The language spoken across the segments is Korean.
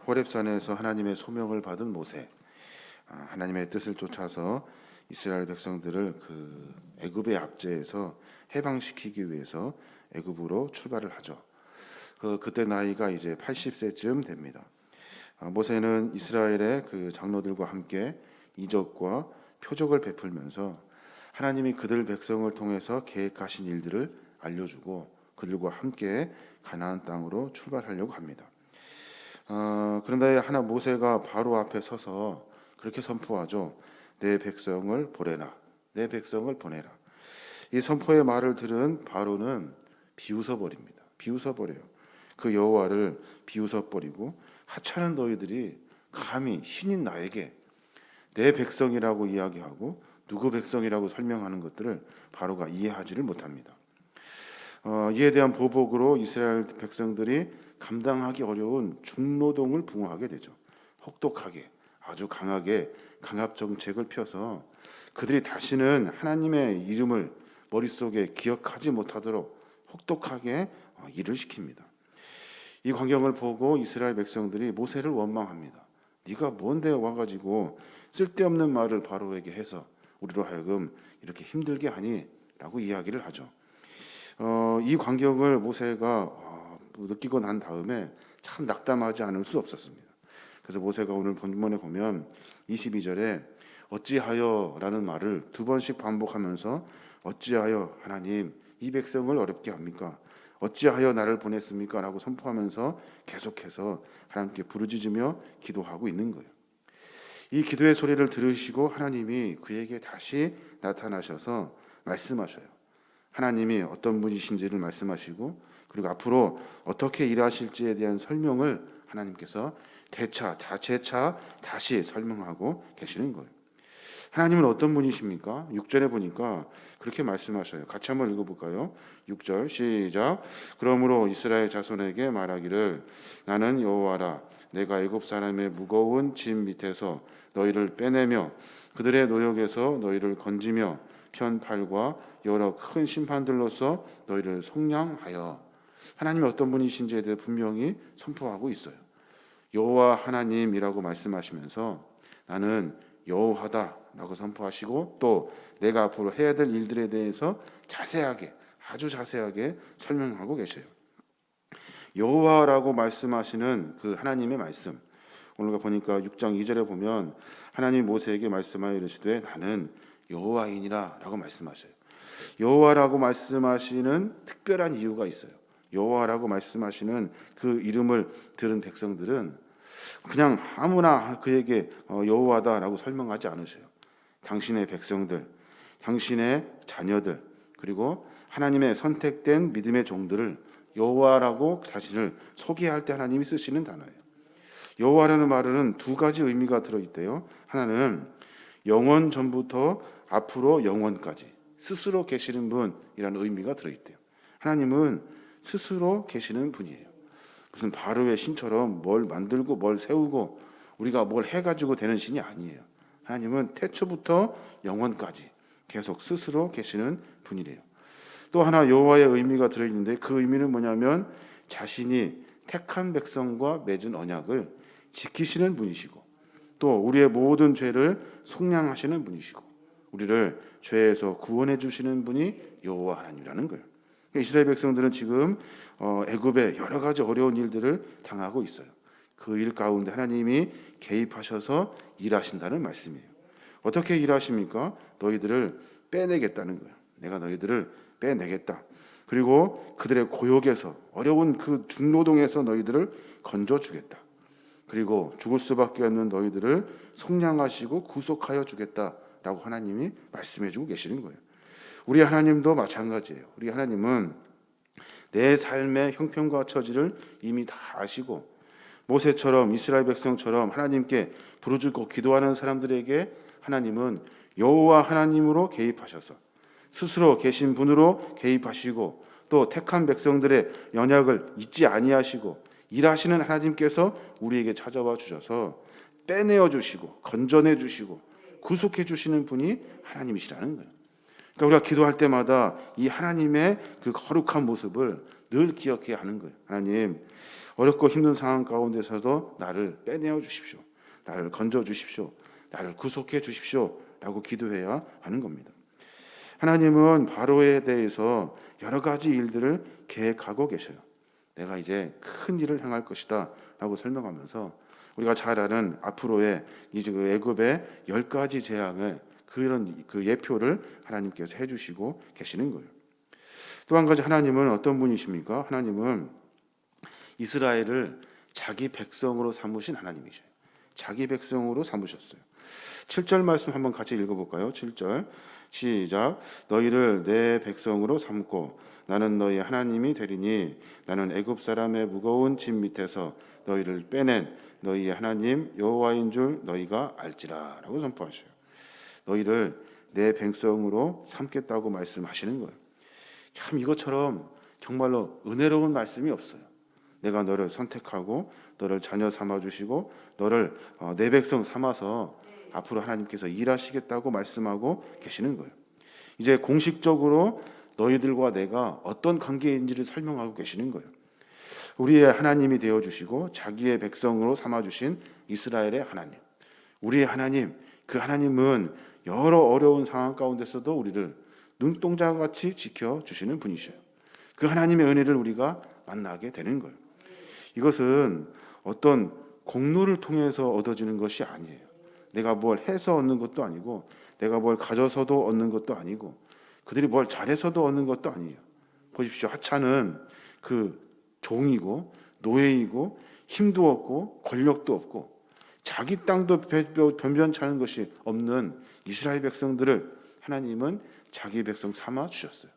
호렙산에서 하나님의 소명을 받은 모세, 하나님의 뜻을 쫓아서 이스라엘 백성들을 그 애굽의 압제에서 해방시키기 위해서 애굽으로 출발을 하죠. 그때 나이가 이제 80세쯤 됩니다. 모세는 이스라엘의 그 장로들과 함께 이적과 표적을 베풀면서 하나님이 그들 백성을 통해서 계획하신 일들을 알려주고 그들과 함께 가나안 땅으로 출발하려고 합니다. 그런데 하나 모세가 바로 앞에 서서 그렇게 선포하죠. 내 백성을 보내라. 내 백성을 보내라. 이 선포의 말을 들은 바로는 비웃어 버립니다. 비웃어 버려요. 그 여호와를 비웃어 버리고 하찮은 너희들이 감히 신인 나에게 내 백성이라고 이야기하고 누구 백성이라고 설명하는 것들을 바로가 이해하지를 못합니다. 이에 대한 보복으로 이스라엘 백성들이 감당하기 어려운 중노동을 부응하게 되죠. 혹독하게 아주 강하게 강압 정책을 펴서 그들이 다시는 하나님의 이름을 머릿속에 기억하지 못하도록 혹독하게 일을 시킵니다. 이 광경을 보고 이스라엘 백성들이 모세를 원망합니다. 네가 뭔데 와가지고 쓸데없는 말을 바로에게 해서 우리로 하여금 이렇게 힘들게 하니? 라고 이야기를 하죠. 이 광경을 모세가 느끼고 난 다음에 참 낙담하지 않을 수 없었습니다. 그래서 모세가 오늘 본문에 보면 22절에 어찌하여 라는 말을 두 번씩 반복하면서 어찌하여 하나님 이 백성을 어렵게 합니까? 어찌하여 나를 보냈습니까? 라고 선포하면서 계속해서 하나님께 부르짖으며 기도하고 있는 거예요. 이 기도의 소리를 들으시고 하나님이 그에게 다시 나타나셔서 말씀하셔요. 하나님이 어떤 분이신지를 말씀하시고 그리고 앞으로 어떻게 일하실지에 대한 설명을 하나님께서 재차 다시 설명하고 계시는 거예요. 하나님은 어떤 분이십니까? 6절에 보니까 그렇게 말씀하셔요. 같이 한번 읽어볼까요? 6절 시작. 그러므로 이스라엘 자손에게 말하기를 나는 여호와라. 내가 애굽 사람의 무거운 짐 밑에서 너희를 빼내며 그들의 노역에서 너희를 건지며 편팔과 여러 큰 심판들로서 너희를 속량하여. 하나님이 어떤 분이신지에 대해 분명히 선포하고 있어요. 여호와 하나님이라고 말씀하시면서 나는 여호와다라고 선포하시고 또 내가 앞으로 해야 될 일들에 대해서 아주 자세하게 설명하고 계셔요. 여호와라고 말씀하시는 그 하나님의 말씀, 오늘 보니까 6장 2절에 보면 하나님 모세에게 말씀하여 이르시되 나는 여호와이니라 라고 말씀하셔요. 여호와라고 말씀하시는 특별한 이유가 있어요. 여호와라고 말씀하시는 그 이름을 들은 백성들은 그냥 아무나 그에게 여호와다라고 설명하지 않으셔요. 당신의 백성들, 당신의 자녀들, 그리고 하나님의 선택된 믿음의 종들을 여호와라고 자신을 소개할 때 하나님이 쓰시는 단어예요. 여호와라는 말은 두 가지 의미가 들어있대요. 하나는 영원 전부터 앞으로 영원까지 스스로 계시는 분이라는 의미가 들어있대요. 하나님은 스스로 계시는 분이에요. 무슨 바로의 신처럼 뭘 만들고 뭘 세우고 우리가 뭘 해가지고 되는 신이 아니에요. 하나님은 태초부터 영원까지 계속 스스로 계시는 분이래요. 또 하나 여호와의 의미가 들어있는데 그 의미는 뭐냐면 자신이 택한 백성과 맺은 언약을 지키시는 분이시고 또 우리의 모든 죄를 속량하시는 분이시고 우리를 죄에서 구원해 주시는 분이 여호와 하나님이라는 거예요. 이스라엘 백성들은 지금 애굽의 여러 가지 어려운 일들을 당하고 있어요. 그 일 가운데 하나님이 개입하셔서 일하신다는 말씀이에요. 어떻게 일하십니까? 너희들을 빼내겠다는 거예요. 내가 너희들을 빼내겠다. 그리고 그들의 고역에서 어려운 그 중노동에서 너희들을 건져주겠다. 그리고 죽을 수밖에 없는 너희들을 속량하시고 구속하여 주겠다라고 하나님이 말씀해주고 계시는 거예요. 우리 하나님도 마찬가지예요. 우리 하나님은 내 삶의 형편과 처지를 이미 다 아시고 모세처럼 이스라엘 백성처럼 하나님께 부르짖고 기도하는 사람들에게 하나님은 여호와 하나님으로 개입하셔서 스스로 계신 분으로 개입하시고 또 택한 백성들의 연약을 잊지 아니하시고 일하시는 하나님께서 우리에게 찾아와 주셔서 빼내어 주시고 건져내 주시고 구속해 주시는 분이 하나님이시라는 거예요. 그러니까 우리가 기도할 때마다 이 하나님의 그 거룩한 모습을 늘 기억해야 하는 거예요. 하나님, 어렵고 힘든 상황 가운데서도 나를 빼내어 주십시오. 나를 건져 주십시오. 나를 구속해 주십시오. 라고 기도해야 하는 겁니다. 하나님은 바로에 대해서 여러 가지 일들을 계획하고 계셔요. 내가 이제 큰 일을 행할 것이다 라고 설명하면서 우리가 잘 아는 앞으로의 이제 그 애굽의 10가지 재앙을 그런 그 예표를 하나님께서 해주시고 계시는 거예요. 또 한 가지, 하나님은 어떤 분이십니까? 하나님은 이스라엘을 자기 백성으로 삼으신 하나님이셔요. 자기 백성으로 삼으셨어요. 7절 말씀 한번 같이 읽어볼까요? 7절 시작. 너희를 내 백성으로 삼고 나는 너희 하나님이 되리니 나는 애굽 사람의 무거운 짐 밑에서 너희를 빼낸 너희의 하나님 여호와인 줄 너희가 알지라 라고 선포하셔요. 너희를 내 백성으로 삼겠다고 말씀하시는 거예요. 참 이것처럼 정말로 은혜로운 말씀이 없어요. 내가 너를 선택하고 너를 자녀 삼아주시고 너를 내 백성 삼아서 앞으로 하나님께서 일하시겠다고 말씀하고 계시는 거예요. 이제 공식적으로 너희들과 내가 어떤 관계인지를 설명하고 계시는 거예요. 우리의 하나님이 되어주시고 자기의 백성으로 삼아주신 이스라엘의 하나님, 우리의 하나님, 그 하나님은 여러 어려운 상황 가운데서도 우리를 눈동자같이 지켜주시는 분이셔요. 그 하나님의 은혜를 우리가 만나게 되는 거예요. 이것은 어떤 공로를 통해서 얻어지는 것이 아니에요. 내가 뭘 해서 얻는 것도 아니고 내가 뭘 가져서도 얻는 것도 아니고 그들이 뭘 잘해서도 얻는 것도 아니에요. 보십시오. 하찮은 그 종이고 노예이고 힘도 없고 권력도 없고 자기 땅도 변변찮은 것이 없는 이스라엘 백성들을 하나님은 자기 백성 삼아 주셨어요.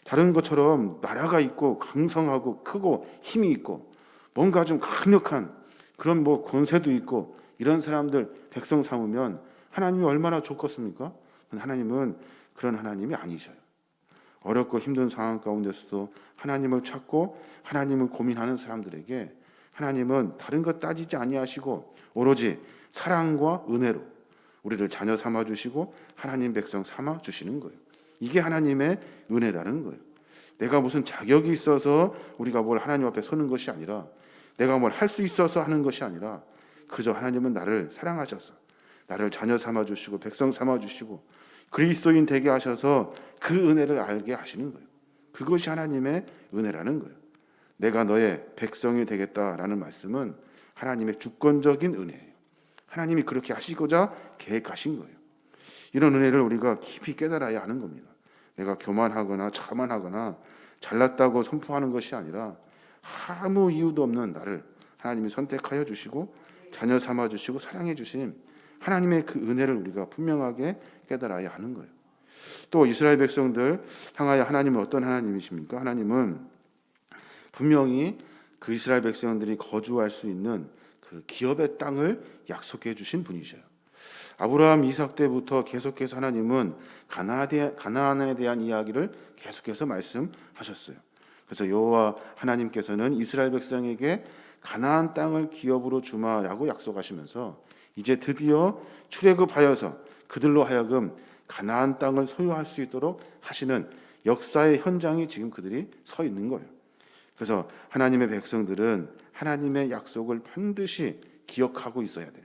다른 것처럼 나라가 있고 강성하고 크고 힘이 있고 뭔가 좀 강력한 그런 뭐 권세도 있고 이런 사람들 백성 삼으면 하나님이 얼마나 좋겠습니까? 하나님은 그런 하나님이 아니셔요. 어렵고 힘든 상황 가운데서도 하나님을 찾고 하나님을 고민하는 사람들에게 하나님은 다른 것 따지지 아니하시고 오로지 사랑과 은혜로 우리를 자녀 삼아 주시고 하나님 백성 삼아 주시는 거예요. 이게 하나님의 은혜라는 거예요. 내가 무슨 자격이 있어서 우리가 뭘 하나님 앞에 서는 것이 아니라 내가 뭘 할 수 있어서 하는 것이 아니라 그저 하나님은 나를 사랑하셔서 나를 자녀 삼아 주시고 백성 삼아 주시고 그리스도인 되게 하셔서 그 은혜를 알게 하시는 거예요. 그것이 하나님의 은혜라는 거예요. 내가 너의 백성이 되겠다라는 말씀은 하나님의 주권적인 은혜예요. 하나님이 그렇게 하시고자 계획하신 거예요. 이런 은혜를 우리가 깊이 깨달아야 하는 겁니다. 내가 교만하거나 자만하거나 잘났다고 선포하는 것이 아니라 아무 이유도 없는 나를 하나님이 선택하여 주시고 자녀 삼아 주시고 사랑해 주신 하나님의 그 은혜를 우리가 분명하게 깨달아야 하는 거예요. 또 이스라엘 백성들 향하여 하나님은 어떤 하나님이십니까? 하나님은 분명히 그 이스라엘 백성들이 거주할 수 있는 그 기업의 땅을 약속해 주신 분이셔요. 아브라함, 이삭 때부터 계속해서 하나님은 가나안에 대한 이야기를 계속해서 말씀하셨어요. 그래서 여호와 하나님께서는 이스라엘 백성에게 가나안 땅을 기업으로 주마라고 약속하시면서 이제 드디어 출애굽하여서 그들로 하여금 가나안 땅을 소유할 수 있도록 하시는 역사의 현장이 지금 그들이 서 있는 거예요. 그래서 하나님의 백성들은 하나님의 약속을 반드시 기억하고 있어야 돼요.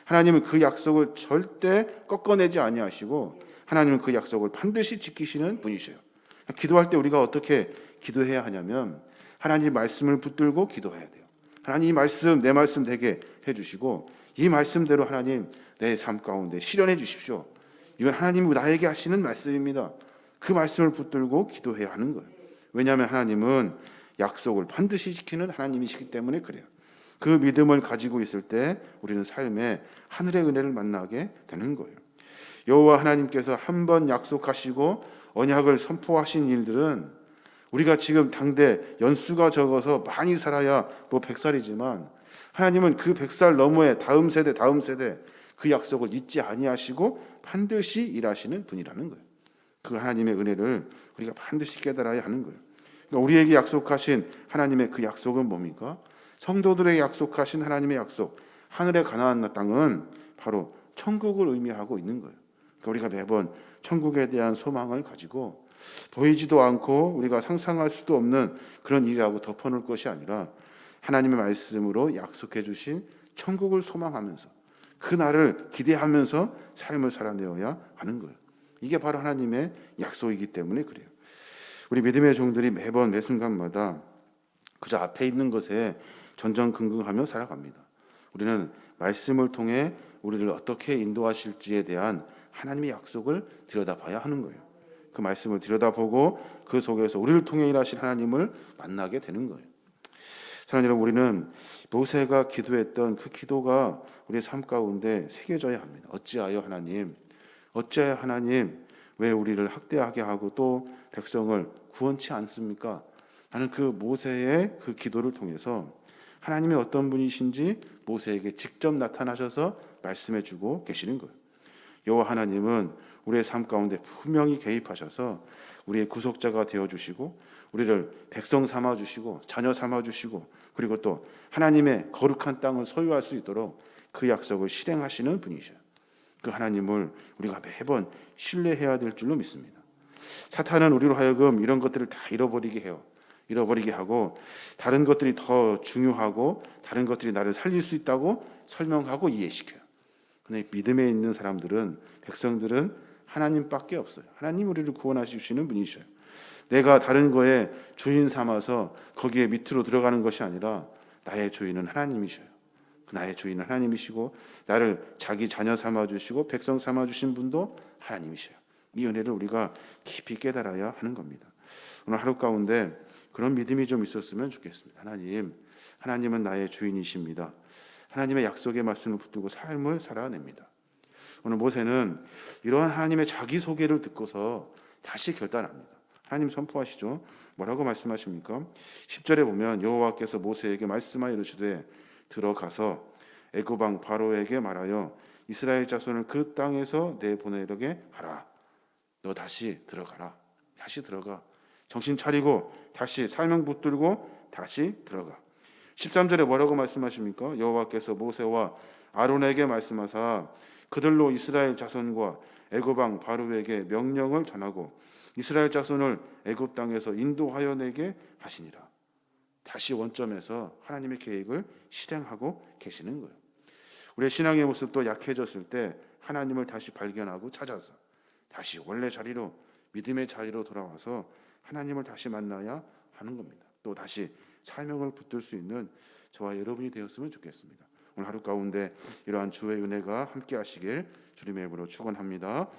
하나님은 그 약속을 절대 꺾어내지 아니하시고 하나님은 그 약속을 반드시 지키시는 분이셔요. 기도할 때 우리가 어떻게 기도해야 하냐면 하나님 말씀을 붙들고 기도해야 돼요. 하나님 말씀, 내 말씀 되게 해주시고 이 말씀대로 하나님 내 삶 가운데 실현해 주십시오. 이건 하나님이 나에게 하시는 말씀입니다. 그 말씀을 붙들고 기도해야 하는 거예요. 왜냐하면 하나님은 약속을 반드시 지키는 하나님이시기 때문에 그래요. 그 믿음을 가지고 있을 때 우리는 삶에 하늘의 은혜를 만나게 되는 거예요. 여호와 하나님께서 한 번 약속하시고 언약을 선포하신 일들은 우리가 지금 당대 연수가 적어서 많이 살아야 뭐 100살이지만 하나님은 그 100살 너머의 다음 세대 그 약속을 잊지 아니하시고 반드시 일하시는 분이라는 거예요. 그 하나님의 은혜를 우리가 반드시 깨달아야 하는 거예요. 그러니까 우리에게 약속하신 하나님의 그 약속은 뭡니까? 성도들에게 약속하신 하나님의 약속, 하늘의 가나안 땅은 바로 천국을 의미하고 있는 거예요. 그러니까 우리가 매번 천국에 대한 소망을 가지고 보이지도 않고 우리가 상상할 수도 없는 그런 일이라고 덮어놓을 것이 아니라 하나님의 말씀으로 약속해 주신 천국을 소망하면서 그 날을 기대하면서 삶을 살아내어야 하는 거예요. 이게 바로 하나님의 약속이기 때문에 그래요. 우리 믿음의 종들이 매번 매 순간마다 그저 앞에 있는 것에 전전긍긍하며 살아갑니다. 우리는 말씀을 통해 우리를 어떻게 인도하실지에 대한 하나님의 약속을 들여다봐야 하는 거예요. 그 말씀을 들여다보고 그 속에서 우리를 통해 일하실 하나님을 만나게 되는 거예요. 사랑하는 여러분, 우리는 모세가 기도했던 그 기도가 우리의 삶 가운데 새겨져야 합니다. 어찌하여 하나님 왜 우리를 학대하게 하고 또 백성을 구원치 않습니까? 하는 그 모세의 그 기도를 통해서 하나님이 어떤 분이신지 모세에게 직접 나타나셔서 말씀해 주고 계시는 거예요. 여호와 하나님은 우리의 삶 가운데 분명히 개입하셔서 우리의 구속자가 되어 주시고 우리를 백성 삼아 주시고 자녀 삼아 주시고 그리고 또 하나님의 거룩한 땅을 소유할 수 있도록 그 약속을 실행하시는 분이셔요. 그 하나님을 우리가 매번 신뢰해야 될 줄로 믿습니다. 사탄은 우리로 하여금 이런 것들을 다 잃어버리게 하고 다른 것들이 더 중요하고 다른 것들이 나를 살릴 수 있다고 설명하고 이해시켜요. 근데 믿음에 있는 사람들은 백성들은 하나님밖에 없어요. 하나님 우리를 구원하시는 분이셔요. 내가 다른 거에 주인 삼아서 거기에 밑으로 들어가는 것이 아니라 나의 주인은 하나님이셔요. 나의 주인은 하나님이시고 나를 자기 자녀 삼아 주시고 백성 삼아 주신 분도 하나님이셔요. 이 은혜를 우리가 깊이 깨달아야 하는 겁니다. 오늘 하루 가운데 그런 믿음이 좀 있었으면 좋겠습니다. 하나님은 나의 주인이십니다. 하나님의 약속의 말씀을 붙들고 삶을 살아냅니다. 오늘 모세는 이러한 하나님의 자기소개를 듣고서 다시 결단합니다. 하나님 선포하시죠. 뭐라고 말씀하십니까? 10절에 보면 여호와께서 모세에게 말씀하여 이르시되 들어가서 애굽 왕 바로에게 말하여 이스라엘 자손을 그 땅에서 내보내게 하라. 너 다시 들어가라. 다시 들어가. 정신 차리고 다시 사명 붙들고 다시 들어가. 13절에 뭐라고 말씀하십니까? 여호와께서 모세와 아론에게 말씀하사 그들로 이스라엘 자손과 애굽 왕 바로에게 명령을 전하고 이스라엘 자손을 애굽 땅에서 인도하여 내게 하시니라. 다시 원점에서 하나님의 계획을 실행하고 계시는 거예요. 우리의 신앙의 모습도 약해졌을 때 하나님을 다시 발견하고 찾아서 다시 원래 자리로 믿음의 자리로 돌아와서 하나님을 다시 만나야 하는 겁니다. 또 다시 사명을 붙들 수 있는 저와 여러분이 되었으면 좋겠습니다. 오늘 하루 가운데 이러한 주의 은혜가 함께 하시길 주님의 이름으로 축원합니다.